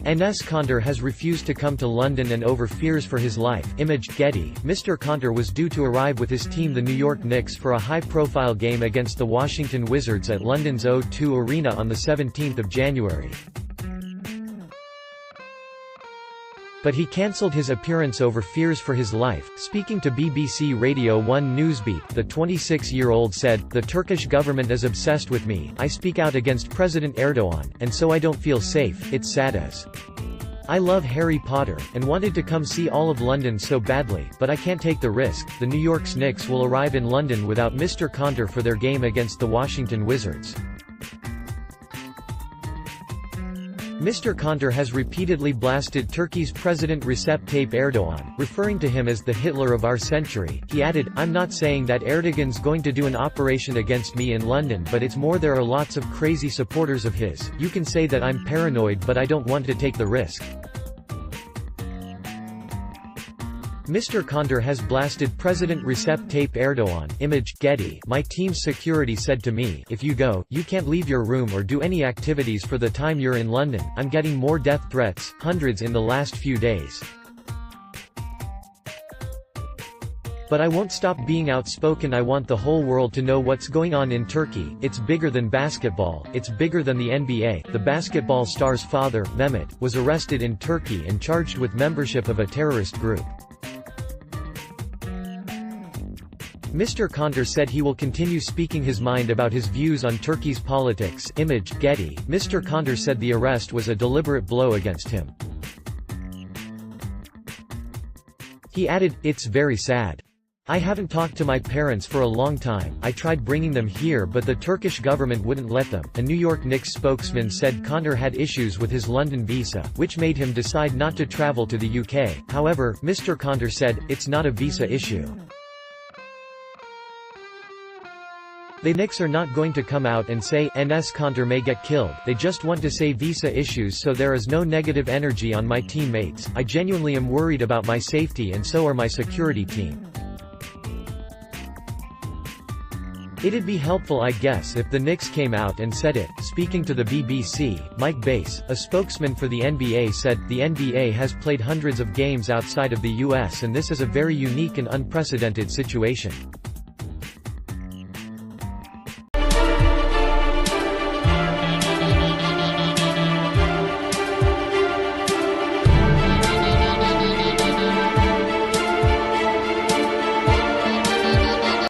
Enes Kanter has refused to come to London and over fears for his life. Image, Getty. Mr. Kanter was due to arrive with his team the New York Knicks for a high-profile game against the Washington Wizards at London's O2 Arena on the 17th of January. But he cancelled his appearance over fears for his life. Speaking to BBC Radio 1 Newsbeat, the 26-year-old said, "The Turkish government is obsessed with me. I speak out against President Erdogan, and so I don't feel safe. It's sad as I love Harry Potter, and wanted to come see all of London so badly, but I can't take the risk." The New York Knicks will arrive in London without Mr. Kanter for their game against the Washington Wizards. Mr. Kanter has repeatedly blasted Turkey's President Recep Tayyip Erdogan, referring to him as the Hitler of our century. He added, "I'm not saying that Erdogan's going to do an operation against me in London, but it's more there are lots of crazy supporters of his. You can say that I'm paranoid, but I don't want to take the risk." Mr. Kanter has blasted President Recep Tayyip Erdogan. Image, Getty. "My team's security said to me, if you go, you can't leave your room or do any activities for the time you're in London. I'm getting more death threats, hundreds in the last few days. But I won't stop being outspoken. I want the whole world to know what's going on in Turkey. It's bigger than basketball, it's bigger than the NBA." The basketball star's father, Mehmet, was arrested in Turkey and charged with membership of a terrorist group. Mr. Kanter said he will continue speaking his mind about his views on Turkey's politics. Image, Getty. Mr. Kanter said the arrest was a deliberate blow against him. He added, "It's very sad. I haven't talked to my parents for a long time. I tried bringing them here but the Turkish government wouldn't let them." A New York Knicks spokesman said Kanter had issues with his London visa, which made him decide not to travel to the UK. However, Mr. Kanter said, "It's not a visa issue. The Knicks are not going to come out and say, Enes Kanter may get killed. They just want to say visa issues, so there is no negative energy on my teammates. I genuinely am worried about my safety and so are my security team. It'd be helpful I guess if the Knicks came out and said it." Speaking to the BBC, Mike Bass, a spokesman for the NBA said, "The NBA has played hundreds of games outside of the US and this is a very unique and unprecedented situation.